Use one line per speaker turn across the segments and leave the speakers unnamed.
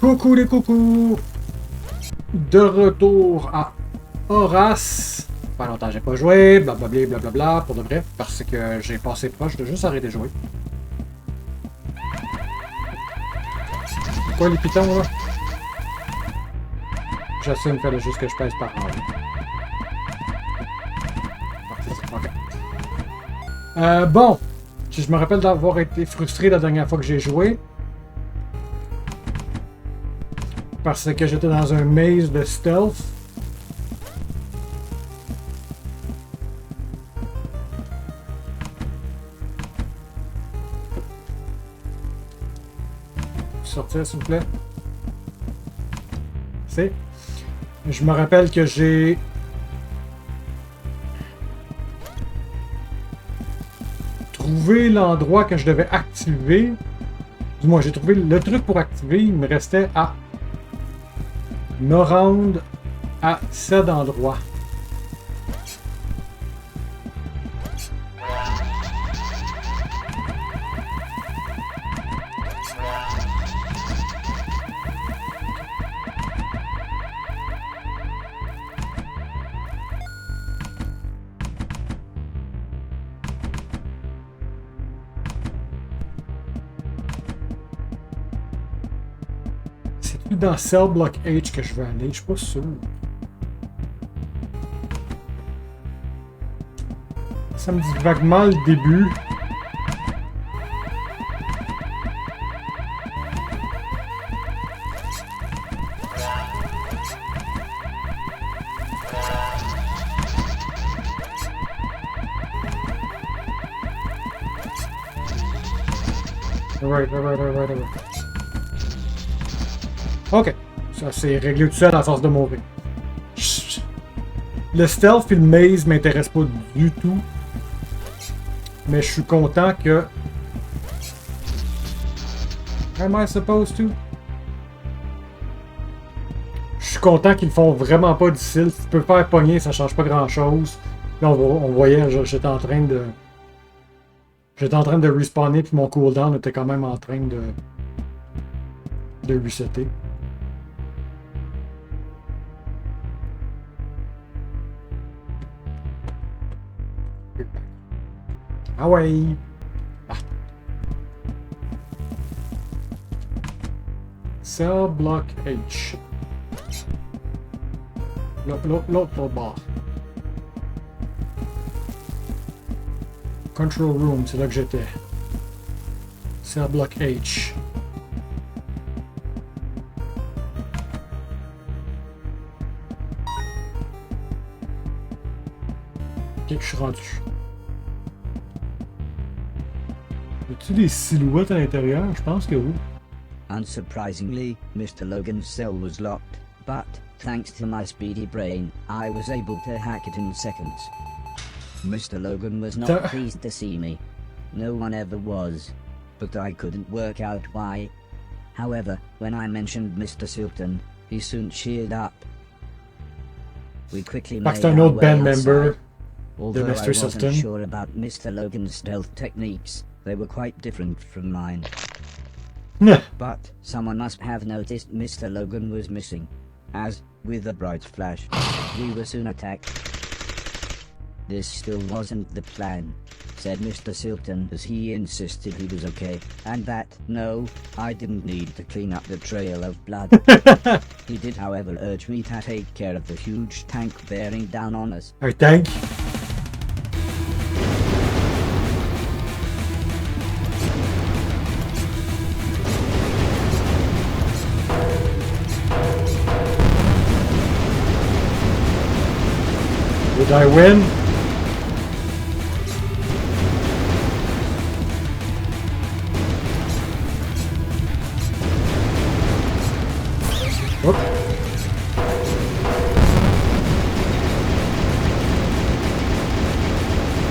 Coucou les coucous! De retour à Horace. Pas longtemps j'ai pas joué, blablabla, blablabla, pour de vrai, parce que j'ai passé proche de juste arrêter de jouer. Quoi les pitons là? J'assume qu'il fallait juste que je pèse par en haut. Okay. Bon, je me rappelle d'avoir été frustré la dernière fois que j'ai joué. Parce que j'étais dans un maze de stealth. Sortir s'il vous plaît. C'est. Je me rappelle que j'ai trouvé l'endroit que je devais activer. Du moins, j'ai trouvé le truc pour activer. Il me restait à me rendre à cet endroit. Dans Cell Block H que je veux aller, je suis pas sûr. Ça me dit vaguement le début. Alright. Ok, ça c'est réglé tout seul à force de mourir. Le stealth et le maze m'intéressent pas du tout. Mais je suis content que... Am I supposed to? Je suis content qu'ils le font vraiment pas difficile. Si tu peux faire pogner, ça change pas grand chose. Là on voyait, j'étais en train de... J'étais en train de respawner puis mon cooldown était quand même en train de resetter. Ah ouais! Ah. Cell Block H. L'autre bord. Control Room, c'est là que j'étais. Cell Block H. Ok, je suis rendu. As-tu des silhouettes à l'intérieur? Je pense que oui.
Unsurprisingly, Mr. Logan's cell was locked, but, thanks to my speedy brain, I was able to hack it in seconds. Mr. Logan was not pleased to see me. No one ever was. But I couldn't work out why. However, when I mentioned Mr. Silton, he soon cheered up. We quickly made
an
our
old
way
band
outside.
member,
Although
Mr.
I wasn't
Silton.
sure about Mr. Logan's stealth techniques, they were quite different from mine. But someone must have noticed Mr. Logan was missing, as, with a bright flash, we were soon attacked. This still wasn't the plan, said Mr. Silton as he insisted he was okay, and that, no, I didn't need to clean up the trail of blood. He did however urge me to take care of the huge tank bearing down on us.
Un tank? Did I win? Whoop.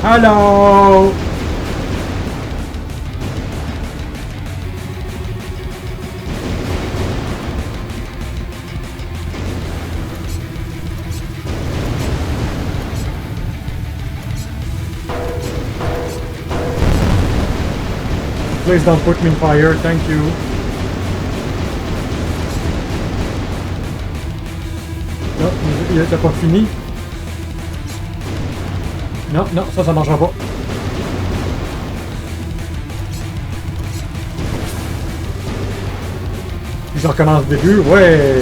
Hello! Please don't put me in fire, thank you. t'as pas fini. Non, non, ça marchera pas. Je recommence du début, ouais.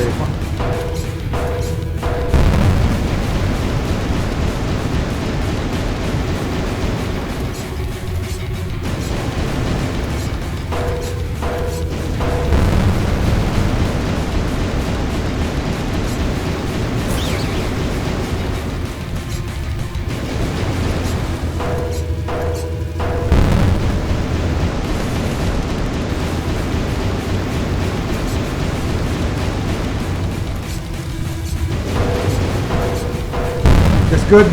Good.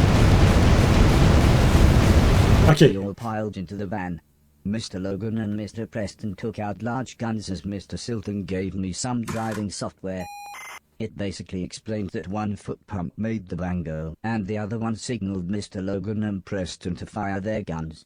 Okay.
We all piled into the van. Mr. Logan and Mr. Preston took out large guns as Mr. Silton gave me some driving software. It basically explained that one foot pump made the van go, and the other one signaled Mr. Logan and Preston to fire their guns.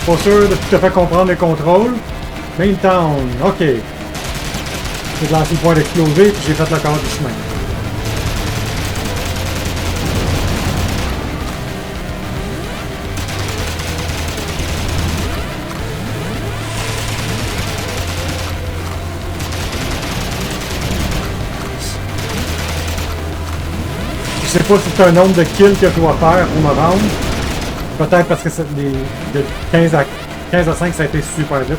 Pas sûr de tout à fait comprendre le contrôle. Main town, ok. J'ai lancé le point d'exploser puis j'ai fait le quart du chemin. Je sais pas si c'est un nombre de kills que je dois faire pour me rendre. Peut-être parce que de 15 à 5, ça a été super vite.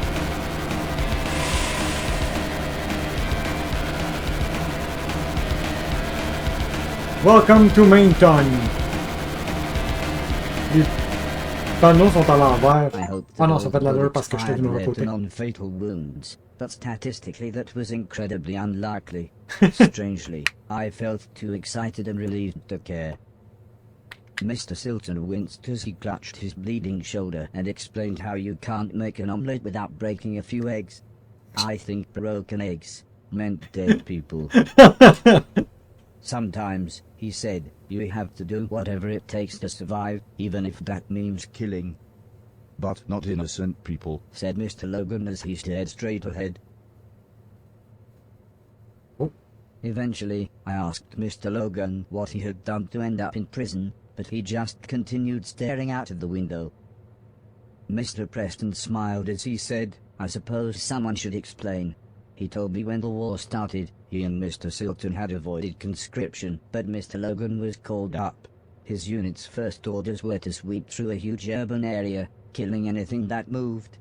Welcome to Main Town. Les panneaux sont à l'envers. Ah non, ça fait de l'allure parce que j'étais du mauvais côté.
But statistically that was incredibly unlikely. Strangely, I felt too excited and relieved to care. Mr. Silton winced as he clutched his bleeding shoulder and explained how you can't make an omelette without breaking a few eggs. I think broken eggs meant dead people. Sometimes, he said, you have to do whatever it takes to survive, even if that means killing.
But not innocent people,
said Mr. Logan as he stared straight ahead.
Oh.
Eventually, I asked Mr. Logan what he had done to end up in prison, but he just continued staring out of the window. Mr. Preston smiled as he said, I suppose someone should explain. He told me when the war started, he and Mr. Silton had avoided conscription, but Mr. Logan was called up. His unit's first orders were to sweep through a huge urban area, killing anything that moved.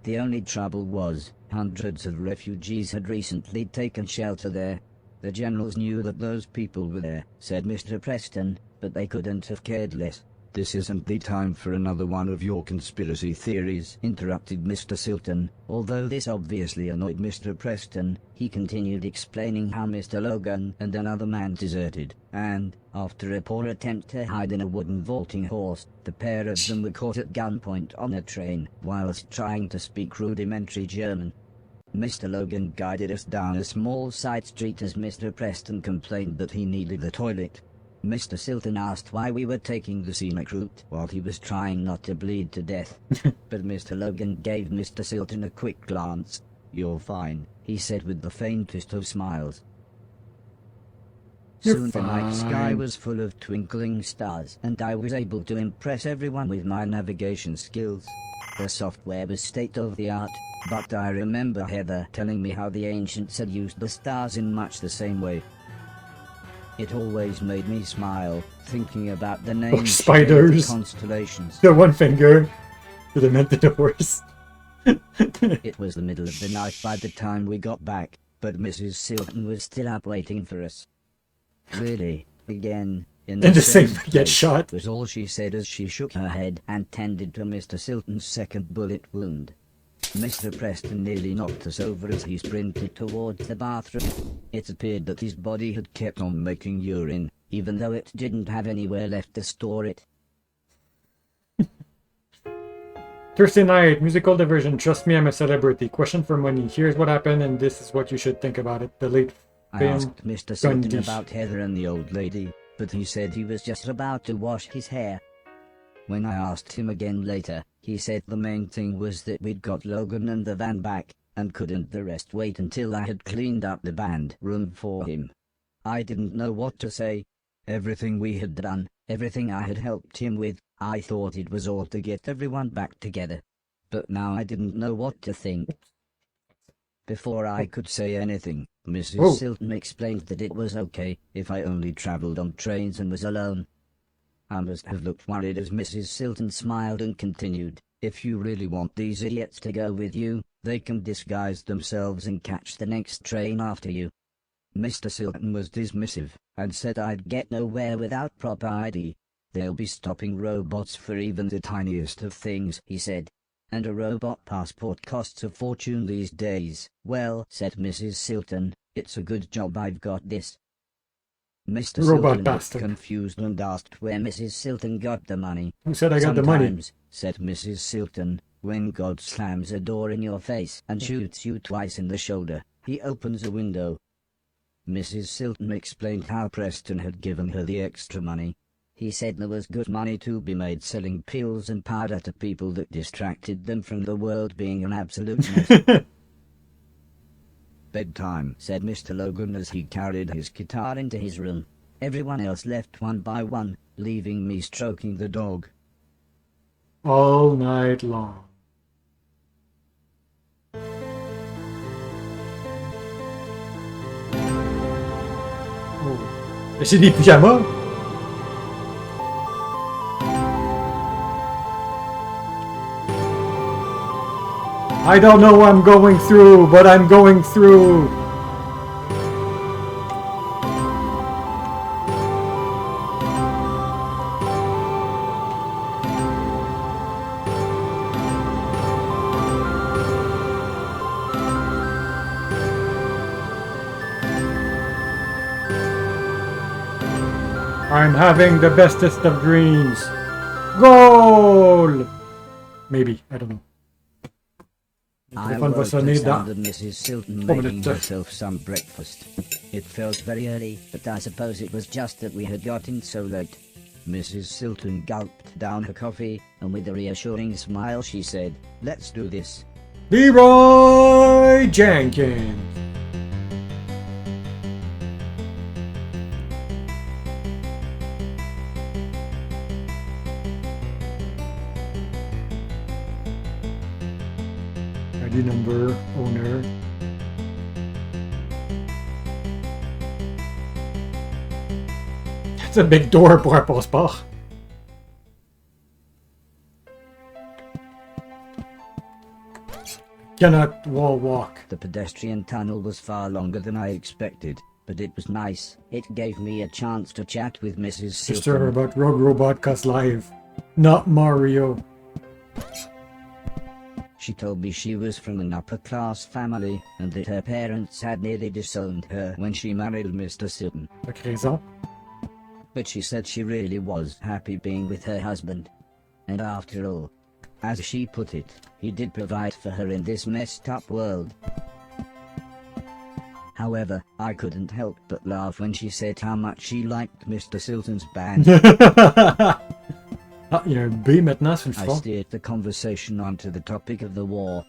The only trouble was, hundreds of refugees had recently taken shelter there. The generals knew that those people were there, said Mr. Preston, but they couldn't have cared less.
This isn't the time for another one of your conspiracy theories,
interrupted Mr. Silton. Although this obviously annoyed Mr. Preston, he continued explaining how Mr. Logan and another man deserted, and, after a poor attempt to hide in a wooden vaulting horse, the pair of them were caught at gunpoint on a train, whilst trying to speak rudimentary German. Mr. Logan guided us down a small side street as Mr. Preston complained that he needed the toilet. Mr. Silton asked why we were taking the scenic route while he was trying not to bleed to death. But Mr. Logan gave Mr. Silton a quick glance. You're fine, he said with the faintest of smiles. Soon the night sky was full of twinkling stars, and I was able to impress everyone with my navigation skills. The software was state-of-the-art, but I remember Heather telling me how the ancients had used the stars in much the same way. It always made me smile, thinking about the names
spiders,
the constellations.
The one finger to the Mentadors.
It was the middle of the night by the time we got back, but Mrs. Silton was still up waiting for us. Really, again, in
And the same
place,
get shot.
was all she said as she shook her head and tended to Mr. Silton's second bullet wound. Mr. Preston nearly knocked us over as he sprinted towards the bathroom. It appeared that his body had kept on making urine, even though it didn't have anywhere left to store it.
Thursday night, musical diversion. Trust me, I'm a celebrity. Question for money. Here's what happened, and this is what you should think about it. The late
I
film
asked Mr. Silton
Gundy.
about Heather and the old lady, but he said he was just about to wash his hair. When I asked him again later, he said the main thing was that we'd got Logan and the van back, and couldn't the rest wait until I had cleaned up the band room for him. I didn't know what to say. Everything we had done, everything I had helped him with, I thought it was all to get everyone back together. But now I didn't know what to think. Before I could say anything, Mrs.
Whoa.
Silton explained that it was okay if I only travelled on trains and was alone. I must have looked worried as Mrs. Silton smiled and continued, "If you really want these idiots to go with you, they can disguise themselves and catch the next train after you." Mr. Silton was dismissive, and said I'd get nowhere without proper ID. "They'll be stopping robots for even the tiniest of things," he said. "And a robot passport costs a fortune these days." "Well," said Mrs. Silton, "it's a good job I've got this." Mr.
Robot
Silton looked
bastard.
confused and asked where Mrs. Silton got the money.
Who said I got the money?
"Sometimes," said Mrs. Silton, "when God slams a door in your face and shoots you twice in the shoulder, he opens a window." Mrs. Silton explained how Preston had given her the extra money. He said there was good money to be made selling pills and powder to people that distracted them from the world being an absolute mess. "Bedtime," said Mr. Logan as he carried his guitar into his room. Everyone else left one by one, leaving me stroking the dog.
All night long. Oh. C'est des pyjamas? I don't know what I'm going through, but I'm going through. I'm having the bestest of dreams. Goal! Maybe, I don't know.
I
Téléphone va
woke
sonner
the
dans
sound of Mrs. Silton
3
making
minutes.
herself some breakfast. It felt very early, but I suppose it was just that we had got in so late. Mrs. Silton gulped down her coffee, and with a reassuring smile she said, "Let's do this."
Leroy Jenkins. ID number, owner. That's a big door pour un passeport. Cannot wall walk.
The pedestrian tunnel was far longer than I expected, but it was nice. It gave me a chance to chat with Mrs.
Just her
Silton.
about Rogue Robot Cause Live. Not Mario.
She told me she was from an upper-class family, and that her parents had nearly disowned her when she married Mr. Silton.
Avec raison.
But she said she really was happy being with her husband. And after all, as she put it, he did provide for her in this messed up world. However, I couldn't help but laugh when she said how much she liked Mr. Silton's band.
Ah, il y a un B maintenant sur le
I
front.
steered the conversation onto the topic of the war.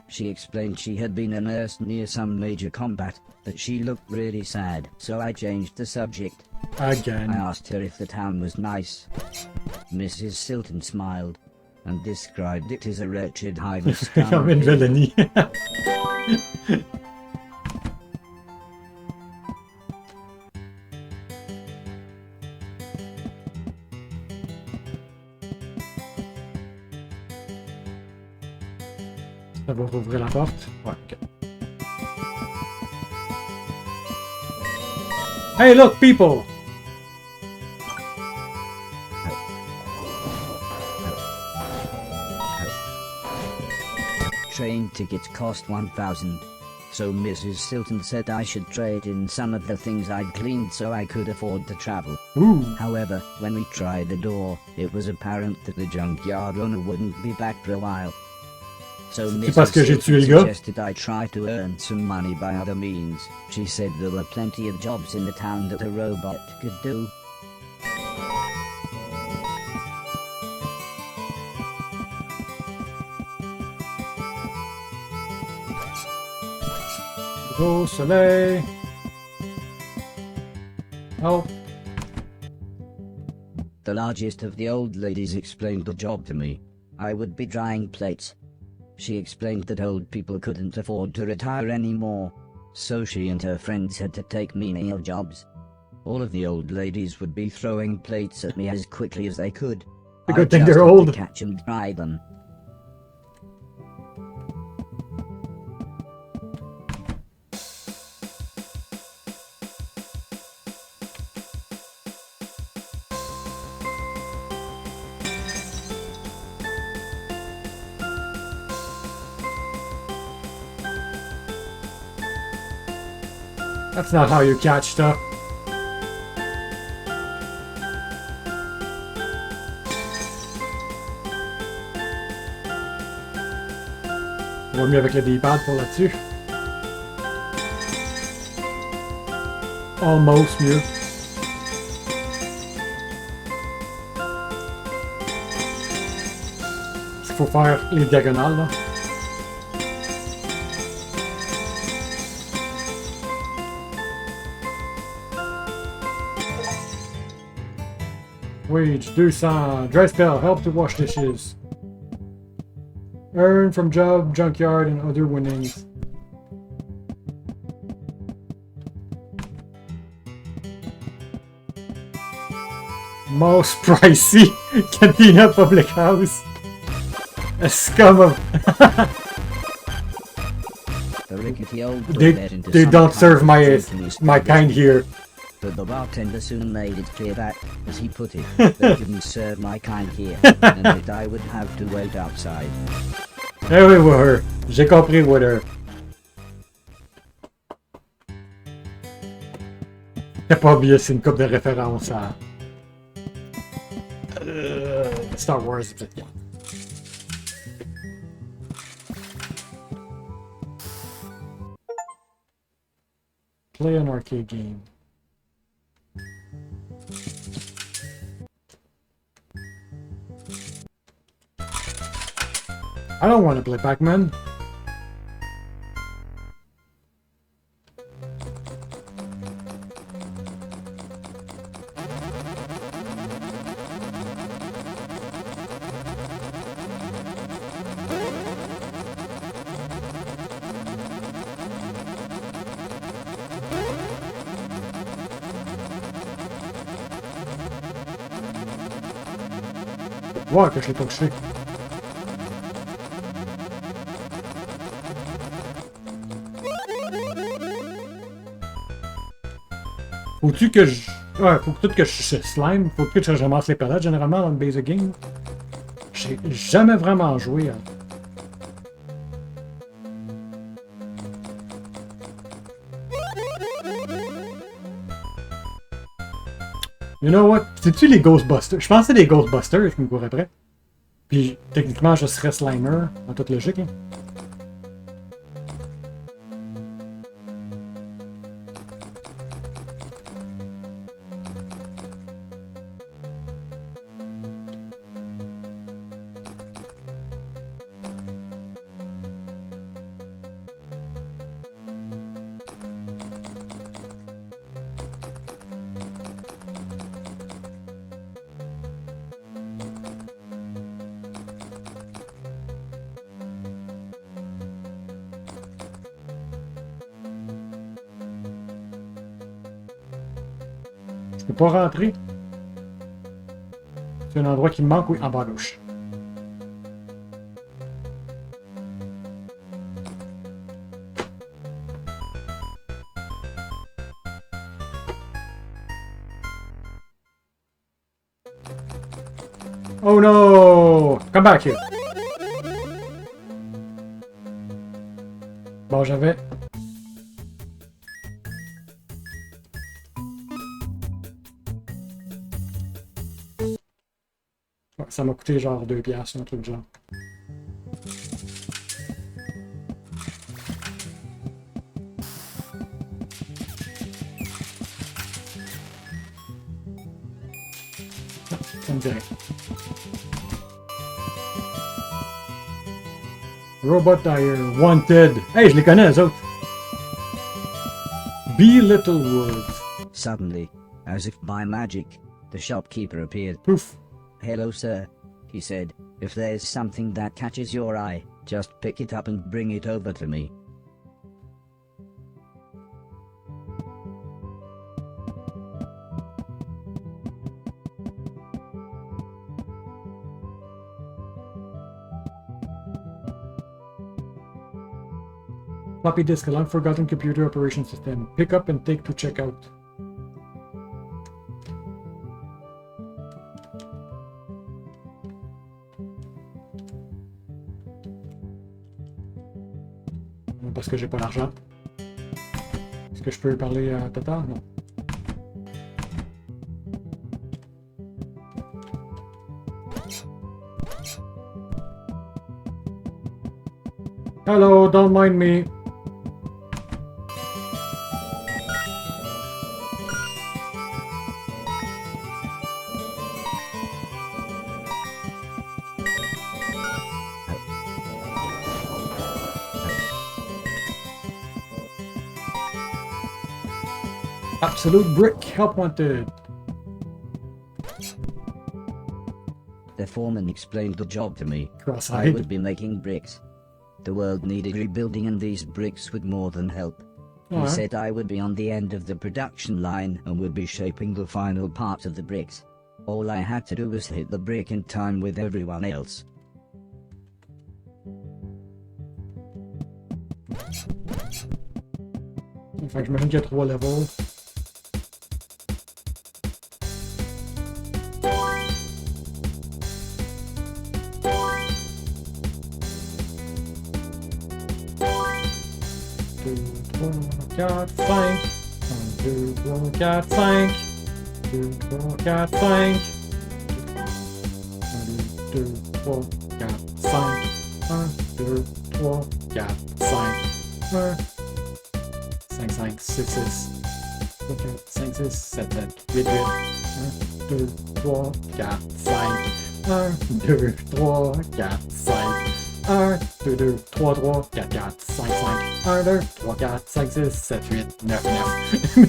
She explained she had been a nurse near some major combat, that she looked really sad, so I changed the subject. I
Again.
asked her if the town was nice. Mrs. Silton smiled, and described it as a wretched high-risk
Comme une
town.
Vélanie. Ça va rouvrir la porte? Ouais, ok. Hey, look, people!
Train tickets cost 1,000. So Mrs. Silton said I should trade in some of the things I'd cleaned so I could afford to travel.
Ooh.
However, when we tried the door, it was apparent that the junkyard owner wouldn't be back for a while. So
parce
Mrs.
que j'ai tué le
Silton
gars?
suggested I try to earn some money by other means. She said there were plenty of jobs in the town that a robot could do.
Au soleil. Oh.
The largest of the old ladies explained the job to me. I would be drying plates. She explained that old people couldn't afford to retire anymore, so she and her friends had to take menial jobs. All of the old ladies would be throwing plates at me as quickly as they could.
A good
I
thing
just
they're
had to
old.
catch and dry them.
That's not how you catch stuff. On va mieux avec le D-pad pour là-dessus. Almost mieux. Il faut faire les diagonales, là. Wage 200. Dry spell. Help to wash dishes. Earn from job, junkyard, and other winnings. Most pricey. Cantina Public House. A scum of...
The rickety old
they
toilet into
they
some
don't
kind
serve
of
my
drinking
kind here.
But the bartender soon made it clear that, as he put it, they didn't serve my kind here, and that I would have to wait outside.
Eh oui, Wooher. J'ai compris, Wooher. C'est pas obvious, c'est une coupe de référence à... Star Wars, épisode 4. Play an arcade game. I don't want to play Pac-Man. Voir que je l'ai pas touché. Faut-tu que je... Ouais, faut que tout que je slime, faut que je ramasse les palettes généralement dans le basic game. J'ai jamais vraiment joué à... You know what? C'est-tu les Ghostbusters? Je pensais des Ghostbusters qui me couraient après. Puis techniquement je serais Slimer, en toute logique. Hein. Je peux pas rentrer. C'est un endroit qui me manque, oui, en bas à gauche. Oh no! Come back here! Bon, j'avais... Ouais, ça m'a coûté genre 2 piastres, un truc de genre. Ça me dit rien. Robot Tire, Wanted. Hey, je les connais, les autres. Be Littlewoods.
Suddenly, as if by magic, the shopkeeper appeared.
Poof.
Hello, sir, he said. If there's something that catches your eye, just pick it up and bring it over to me.
Floppy disk, a long forgotten computer operation system. Pick up and take to check out. Parce que j'ai pas l'argent. Est-ce que je peux parler à Tata? Non. Hello, don't mind me. Absolute brick, help wanted.
The foreman explained the job to me. I
Cross-eyed.
would be making bricks. The world needed rebuilding and these bricks would more than help. He
Alright.
said I would be on the end of the production line and would be shaping the final part of the bricks. All I had to do was hit the brick in time with everyone else.
Fait que j'imagine qu'il y a 3 levels. Quatre, cinq. 1, 2, 3, 4, 5. 2, 3, 4, 5. 1, 2, 3, 4, 5. 1, 2, 3, 4, 5. 1, 5, 5, 6, 6. 4, 5, 6, 7, 7, 8, 8. 1, 2, 3, 4, 5. 1, 2, 3, 4, 5. 1, 2, 2, 3, 3, 4, 4, 5, 5. 1, 2, 3, 4, 5, 6, 7, 8, 9, 9.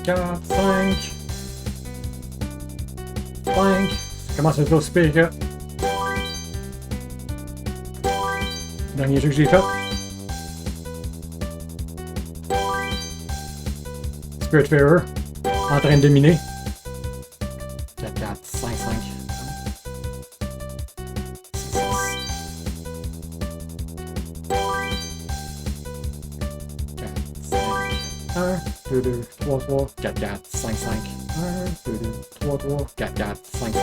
Quatre, 5. 5. Ça commence à être aussi pire que... Dernier jeu que j'ai fait. Spiritfarer. En train de miner. 4, 4, 5, 5. 6, 1, 2, 2, 3, 3, 4, 4, 5, 5. 1, 2, 2, 3, 3, 4, 4, 5, 5.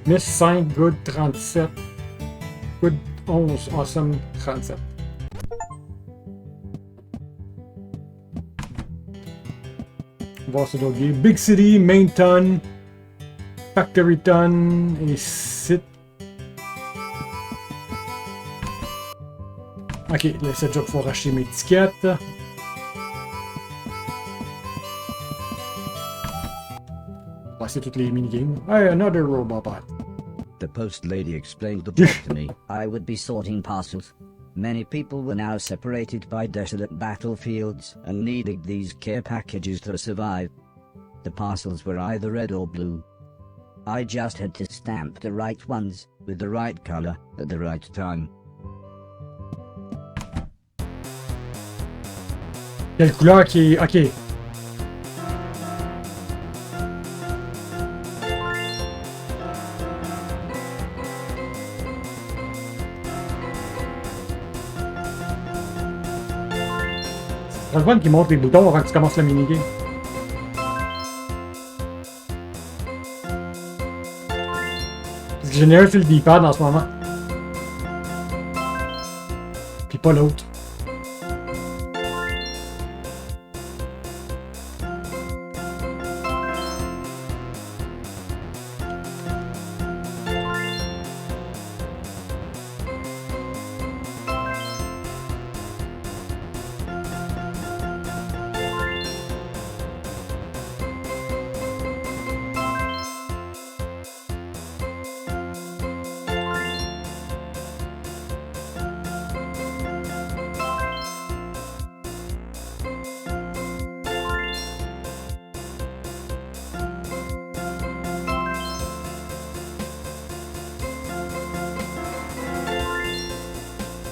Miss 5, Good 37. Good 11, Awesome 37. On va voir ce dossier. Big City, Main Ton, Factory Ton et Site. Ok, là c'est déjà pour racheter mes tickets. C'est toutes les minigames. Hey, another robot.
The post lady explained the job to me. I would be sorting parcels. Many people were now separated by desolate battlefields and needed these care packages to survive. The parcels were either red or blue. I just had to stamp the right ones with the right color at the right time.
Quelle couleur qui est... Ok. C'est le fun qui montre les boutons avant que tu commences le minigame. Parce que j'en ai un sur le D-pad en ce moment. Puis pas l'autre.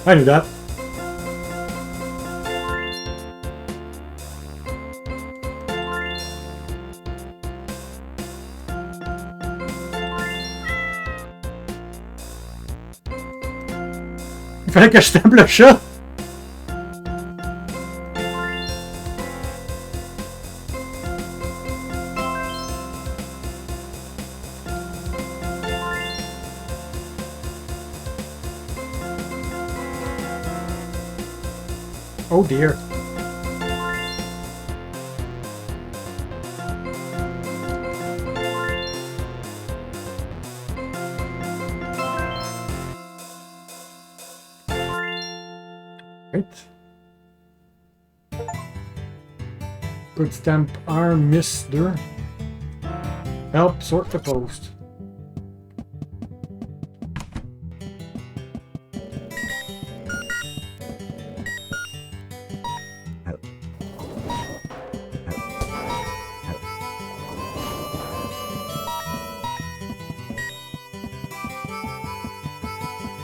I knew that. Il fallait que je tape le chat. Oh dear. Right. Good stamp arm, mister. Help sort the post.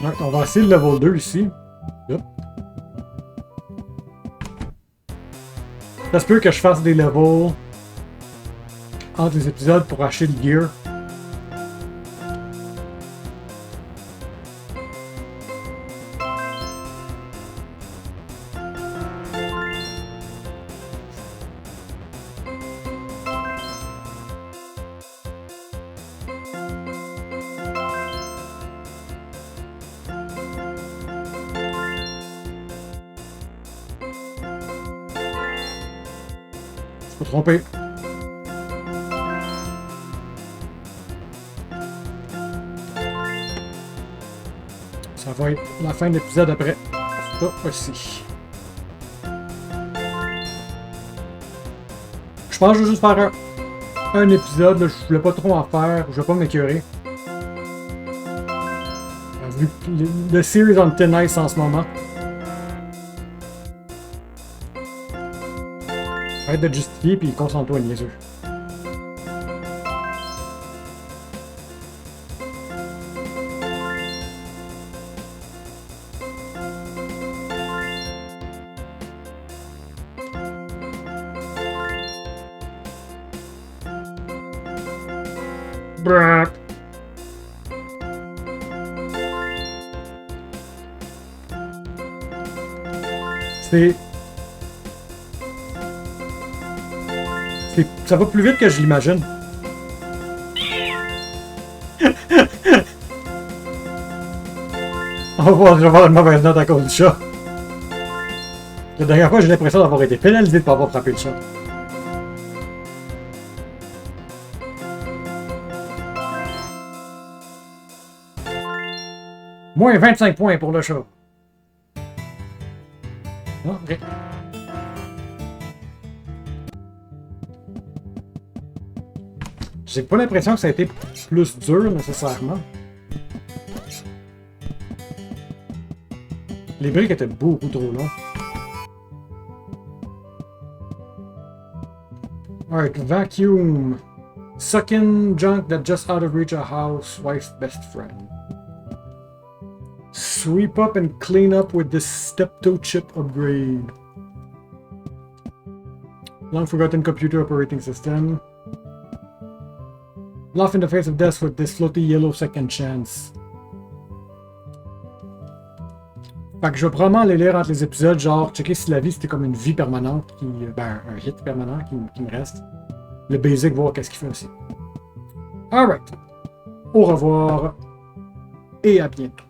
Ouais, on va essayer le level 2 ici. Yep. Ça se peut que je fasse des levels entre les épisodes pour acheter le gear. Je me suis trompé. Ça va être la fin de l'épisode après. Ça aussi. Je pense que je vais juste faire un épisode. Là, je voulais pas trop en faire. Je vais pas m'écœurer. Vu que le series on Thin Ice en ce moment. Arrête de justifier puis concentre-toi, niaiseux. Brrrr. Ça va plus vite que je l'imagine. Je vais avoir une mauvaise note à cause du chat. La dernière fois, j'ai l'impression d'avoir été pénalisé de ne pas avoir frappé le chat. Moins 25 points pour le chat. Non, ok. J'ai pas l'impression que ça a été plus dur nécessairement. Les briques étaient beaucoup trop longs. Alright, vacuum. Suck in junk that's just out of reach of housewife's best friend. Sweep up and clean up with this steptoe chip upgrade. Long forgotten computer operating system. Laugh in the face of death with this floaty yellow second chance. Fait que je vais probablement aller lire entre les épisodes, genre checker si la vie c'était comme une vie permanente, ben un hit permanent qui me reste. Le basic, voir qu'est-ce qu'il fait aussi. Alright. Au revoir et à bientôt.